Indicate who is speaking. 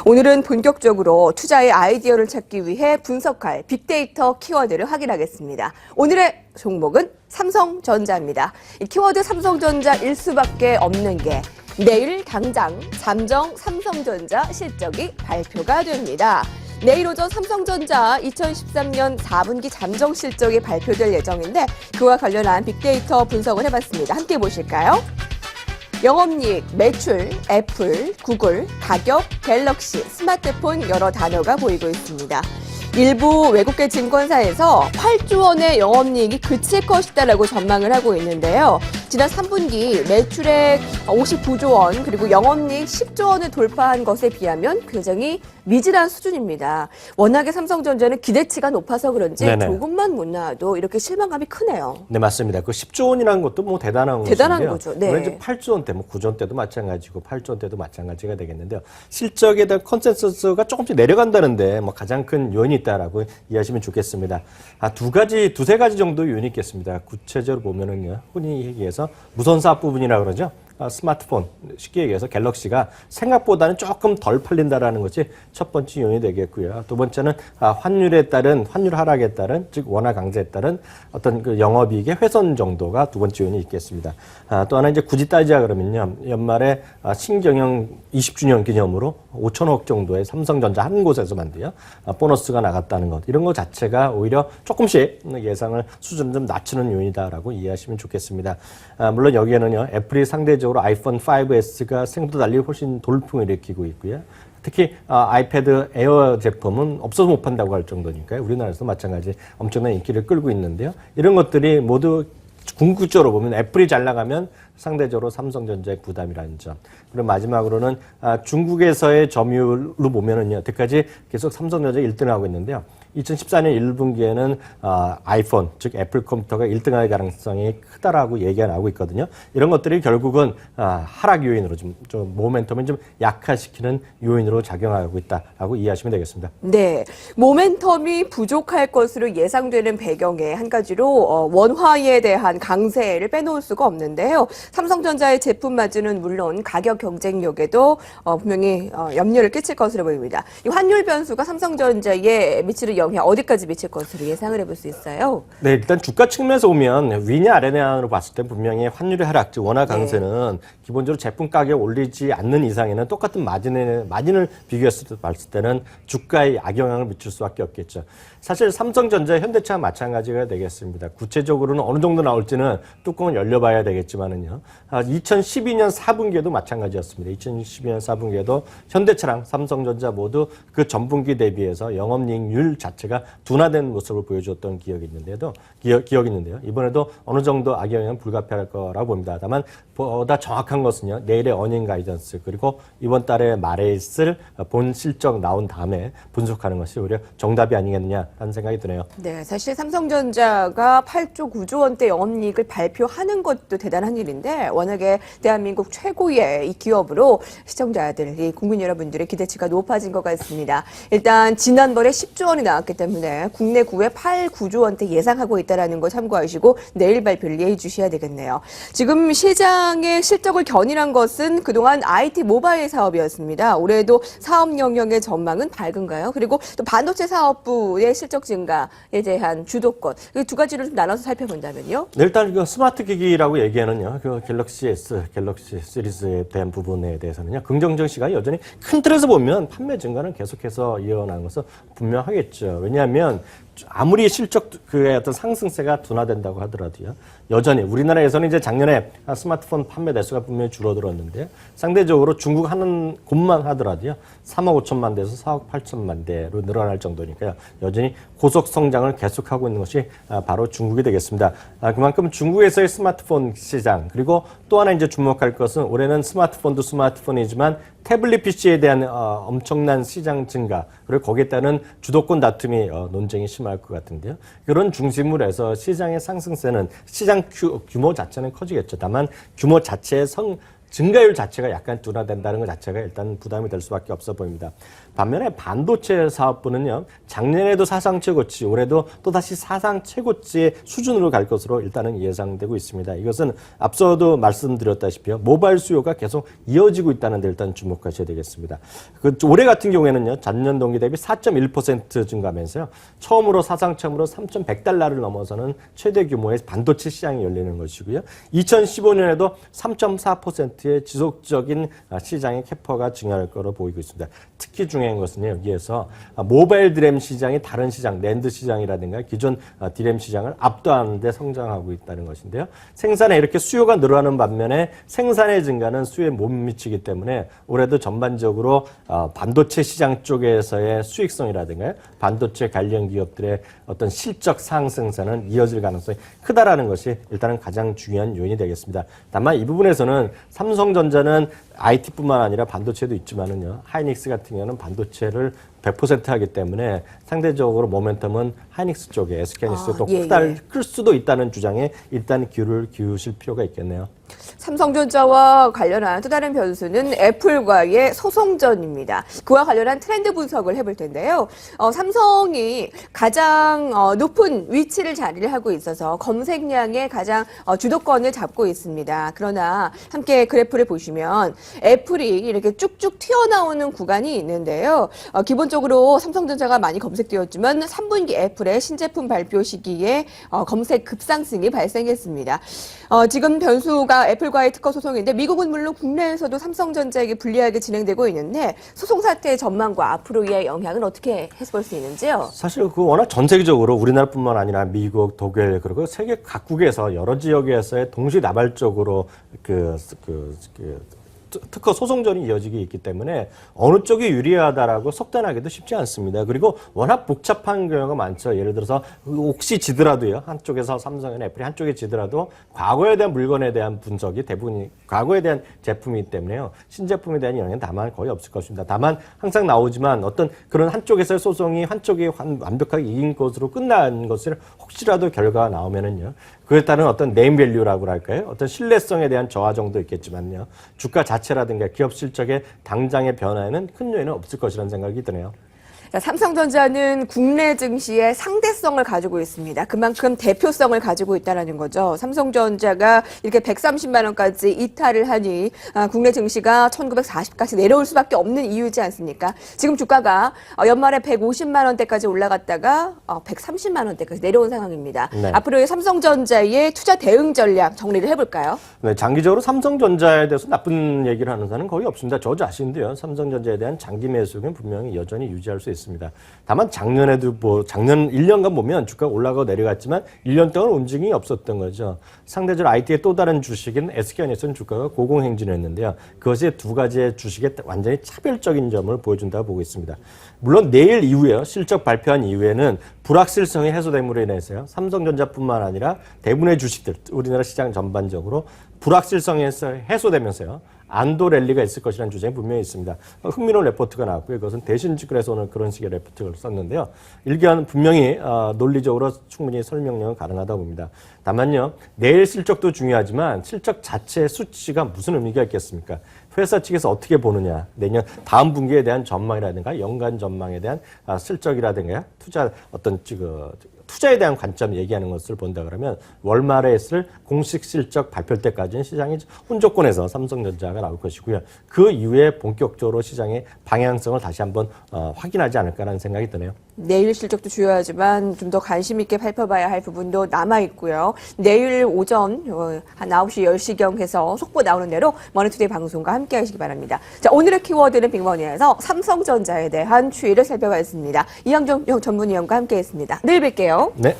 Speaker 1: 오늘은 본격적으로 투자의 아이디어를 찾기 위해 분석할 빅데이터 키워드를 확인하겠습니다. 오늘의 종목은 삼성전자입니다. 이 키워드 삼성전자일 수밖에 없는 게 내일 당장 잠정 삼성전자 실적이 발표가 됩니다. 내일 오전 삼성전자 2013년 4분기 잠정 실적이 발표될 예정인데 그와 관련한 빅데이터 분석을 해봤습니다. 함께 보실까요? 영업이익, 매출, 애플, 구글, 가격, 갤럭시, 스마트폰 여러 단어가 보이고 있습니다. 일부 외국계 증권사에서 8조 원의 영업이익이 그칠 것이다라고 전망을 하고 있는데요. 지난 3분기 매출액 59조 원 그리고 영업이익 10조 원을 돌파한 것에 비하면 굉장히 미진한 수준입니다. 워낙에 삼성전자는 기대치가 높아서 그런지 조금만 못 나와도 이렇게 실망감이 크네요.
Speaker 2: 네, 맞습니다. 그 10조 원이라는 것도 뭐 대단한
Speaker 1: 거죠. 네.
Speaker 2: 이제 8조 원대, 뭐 9조 원대도 마찬가지고 8조 원대도 마찬가지가 되겠는데요. 실적에 대한 컨센서스가 조금씩 내려간다는데 뭐 가장 큰 요인이 있다라고 이해하시면 좋겠습니다. 두세 가지 정도 요인이 있겠습니다. 구체적으로 보면은요, 흔히 얘기해서 무선사 부분이라고 그러죠. 스마트폰, 쉽게 얘기해서 갤럭시가 생각보다는 조금 덜 팔린다라는 것이 첫 번째 요인이 되겠고요. 두 번째는 환율 하락에 따른, 즉 원화 강세에 따른 어떤 그 영업이익의 훼손 정도가 두 번째 요인이 있겠습니다. 또 하나 이제 굳이 따지자 그러면요, 연말에 신경영 20주년 기념으로 5천억 정도의 삼성전자 한 곳에서만도요, 보너스가 나갔다는 것, 이런 것 자체가 오히려 조금씩 예상을 수준을 좀 낮추는 요인이다라고 이해하시면 좋겠습니다. 물론 여기에는요, 애플이 상대적으로 아이폰 5S가 생각보다 달리 훨씬 돌풍을 일으키고 있고요. 특히 아이패드 에어 제품은 없어서 못 판다고 할 정도니까요. 우리나라에서도 마찬가지 엄청난 인기를 끌고 있는데요. 이런 것들이 모두 궁극적으로 보면 애플이 잘 나가면 상대적으로 삼성전자의 부담이라는 점. 그리고 마지막으로는 중국에서의 점유율로 보면은요, 여태까지 계속 삼성전자가 1등하고 있는데요. 2014년 1분기에는 아이폰, 즉 애플 컴퓨터가 1등할 가능성이 크다라고 얘기가 나오고 있거든요. 이런 것들이 결국은 하락 요인으로 좀 모멘텀을 좀 약화시키는 요인으로 작용하고 있다라고 이해하시면 되겠습니다.
Speaker 1: 네, 모멘텀이 부족할 것으로 예상되는 배경에 한 가지로 원화에 대한 강세를 빼놓을 수가 없는데요. 삼성전자의 제품 마진은 물론 가격 경쟁력에도 분명히 염려를 끼칠 것으로 보입니다. 이 환율 변수가 삼성전자에 미치는 영향 어디까지 미칠 것으로 예상을 해볼 수 있어요?
Speaker 2: 네, 일단 주가 측면에서 보면 위냐 아래냐로 봤을 때 분명히 환율의 하락, 즉 원화 강세는 기본적으로 제품 가격 올리지 않는 이상에는 똑같은 마진을 비교했을 때는 주가에 악영향을 미칠 수밖에 없겠죠. 사실 삼성전자, 현대차와 마찬가지가 되겠습니다. 구체적으로는 어느 정도 나올지는 뚜껑을 열려봐야 되겠지만은요. 2012년 4분기에도 마찬가지였습니다. 2012년 4분기에도 현대차랑 삼성전자 모두 그 전분기 대비해서 영업이익률 자체가 둔화된 모습을 보여줬던 기억이 있는데요. 이번에도 어느 정도 악영향은 불가피할 거라고 봅니다. 다만 보다 정확한 것은요, 내일의 어닝 가이던스 그리고 이번 달에 말에 있을 본 실적 나온 다음에 분석하는 것이 오히려 정답이 아니겠느냐라는 생각이 드네요.
Speaker 1: 네, 사실 삼성전자가 8조 9조 원대 영업이익을 발표하는 것도 대단한 일인데 워낙에 대한민국 최고의 이 기업으로 시청자들, 국민 여러분들의 기대치가 높아진 것 같습니다. 일단 지난번에 10조 원이 나왔기 때문에 국내 구에 8, 9조 원대 예상하고 있다는 거 참고하시고 내일 발표를 예의해 주셔야 되겠네요. 지금 시장의 실적을 견인한 것은 그동안 IT 모바일 사업이었습니다. 올해도 사업 영역의 전망은 밝은가요? 그리고 또 반도체 사업부의 실적 증가에 대한 주도권, 이 두 가지를 좀 나눠서 살펴본다면요.
Speaker 2: 네, 일단 그 스마트 기기라고 얘기하는요, 그 갤럭시 S, 갤럭시 시리즈에 대한 부분에 대해서는요, 긍정적 시각이 여전히 큰 틀에서 보면 판매 증가는 계속해서 이어나가는 것은 분명하겠죠. 왜냐하면 아무리 실적 그의 어떤 상승세가 둔화된다고 하더라도요, 여전히 우리나라에서는 이제 작년에 스마트폰 판매 대수가 분명히 줄어들었는데 상대적으로 중국 하는 곳만 하더라도요 3억 5천만 대에서 4억 8천만 대로 늘어날 정도니까요, 여전히 고속 성장을 계속하고 있는 것이 바로 중국이 되겠습니다. 그만큼 중국에서의 스마트폰 시장, 그리고 또 하나 이제 주목할 것은 올해는 스마트폰도 스마트폰이지만 태블릿 PC에 대한 엄청난 시장 증가, 그리고 거기에 따른 주도권 다툼이 논쟁이 심할 것 같은데요. 그런 중심으로 해서 시장의 상승세는 시장 규모 자체는 커지겠죠. 다만 규모 자체의 증가율 자체가 약간 둔화된다는 것 자체가 일단 부담이 될 수밖에 없어 보입니다. 반면에 반도체 사업부는요, 작년에도 사상 최고치, 올해도 또다시 사상 최고치의 수준으로 갈 것으로 일단은 예상되고 있습니다. 이것은 앞서도 말씀드렸다시피 모바일 수요가 계속 이어지고 있다는 데 일단 주목하셔야 되겠습니다. 올해 같은 경우에는요, 전년 동기 대비 4.1% 증가하면서요, 사상 처음으로 3,100달러를 넘어서는 최대 규모의 반도체 시장이 열리는 것이고요. 2015년에도 3.4%의 지속적인 시장의 캐파가 증가할 거로 보이고 있습니다. 특히 중요한 것은 여기에서 모바일 디램 시장이 다른 시장, 낸드 시장이라든가 기존 디램 시장을 압도하는 데 성장하고 있다는 것인데요. 생산에 이렇게 수요가 늘어나는 반면에 생산의 증가는 수요에 못 미치기 때문에 올해도 전반적으로 반도체 시장 쪽에서의 수익성이라든가 반도체 관련 기업들의 어떤 실적 상승세는 이어질 가능성이 크다라는 것이 일단은 가장 중요한 요인이 되겠습니다. 다만 이 부분에서는 삼성전자는 IT뿐만 아니라 반도체도 있지만은요, 하이닉스 같은 경우는 반도체를 100% 하기 때문에 상대적으로 모멘텀은 하이닉스 쪽에 SK하이닉스가 또 클 수도 있다는 주장에 일단 귀를 기우실 필요가 있겠네요.
Speaker 1: 삼성전자와 관련한 또 다른 변수는 애플과의 소송전입니다. 그와 관련한 트렌드 분석을 해볼 텐데요. 삼성이 가장 높은 위치를 자리를 하고 있어서 검색량의 가장 주도권을 잡고 있습니다. 그러나 함께 그래프를 보시면 애플이 이렇게 쭉쭉 튀어나오는 구간이 있는데요. 기본적으로 삼성전자가 많이 검색되었지만 3분기 애플의 신제품 발표 시기에 검색 급상승이 발생했습니다. 지금 변수가 애플과의 특허 소송인데 미국은 물론 국내에서도 삼성전자에게 불리하게 진행되고 있는데 소송 사태의 전망과 앞으로의 영향은 어떻게 해석할 수 있는지요?
Speaker 2: 사실 워낙 전 세계적으로 우리나라뿐만 아니라 미국, 독일 그리고 세계 각국에서 여러 지역에서의 동시다발적으로 특허 소송전이 이어지기 있기 때문에 어느 쪽이 유리하다라고 속단하기도 쉽지 않습니다. 그리고 워낙 복잡한 경우가 많죠. 예를 들어서 혹시 지더라도요, 한쪽에서 삼성이나 애플이 한쪽에 지더라도 과거에 대한 물건에 대한 분석이 대부분이 과거에 대한 제품이기 때문에요, 신제품에 대한 영향은 다만 거의 없을 것입니다. 다만 항상 나오지만 어떤 그런 한쪽에서의 소송이 한쪽이 완벽하게 이긴 것으로 끝난 것을 혹시라도 결과가 나오면은요, 그에 따른 어떤 네임밸류라고 할까요? 어떤 신뢰성에 대한 저하 정도 있겠지만요, 주가 자체라든가 기업 실적의 당장의 변화에는 큰 요인은 없을 것이라는 생각이 드네요.
Speaker 1: 자, 삼성전자는 국내 증시의 상대성을 가지고 있습니다. 그만큼 대표성을 가지고 있다는 거죠. 삼성전자가 이렇게 130만 원까지 이탈을 하니 국내 증시가 1940까지 내려올 수밖에 없는 이유지 않습니까? 지금 주가가 연말에 150만 원대까지 올라갔다가 130만 원대까지 내려온 상황입니다. 네. 앞으로의 삼성전자의 투자 대응 전략 정리를 해볼까요?
Speaker 2: 네, 장기적으로 삼성전자에 대해서 나쁜 얘기를 하는 사람은 거의 없습니다. 저도 아시는데요, 삼성전자에 대한 장기 매수는 분명히 여전히 유지할 수 있습니다. 다만 작년에도 작년 1년간 보면 주가가 올라가고 내려갔지만 1년 동안 움직임이 없었던 거죠. 상대적으로 IT의 또 다른 주식인 SK하이닉스는 주가가 고공행진을 했는데요. 그것이 두 가지의 주식의 완전히 차별적인 점을 보여준다고 보고 있습니다. 물론 내일 이후에요, 실적 발표한 이후에는 불확실성이 해소됨으로 인해서요, 삼성전자뿐만 아니라 대부분의 주식들, 우리나라 시장 전반적으로 불확실성에서 해소되면서요, 안도 랠리가 있을 것이라는 주장이 분명히 있습니다. 흥미로운 레포트가 나왔고요. 그것은 대신증권에서 오늘 그런 식의 레포트를 썼는데요. 일견 분명히 논리적으로 충분히 설명력은 가능하다고 봅니다. 다만요, 내일 실적도 중요하지만 실적 자체의 수치가 무슨 의미가 있겠습니까? 회사 측에서 어떻게 보느냐, 내년 다음 분기에 대한 전망이라든가 연간 전망에 대한 실적이라든가 투자에 대한 관점 얘기하는 것을 본다 그러면 월말에 있을 공식 실적 발표 때까지는 시장이 혼조권에서 삼성전자가 나올 것이고요. 그 이후에 본격적으로 시장의 방향성을 다시 한번 확인하지 않을까라는 생각이 드네요.
Speaker 1: 내일 실적도 중요하지만 좀 더 관심 있게 살펴봐야 할 부분도 남아있고요. 내일 오전 한 9시, 10시경 해서 속보 나오는 대로 머니투데이 방송과 함께 하시기 바랍니다. 자, 오늘의 키워드는 빅머니에서 삼성전자에 대한 추이를 살펴봤습니다. 이항정 전문위원과 함께 했습니다. 내일 뵐게요.
Speaker 2: 네.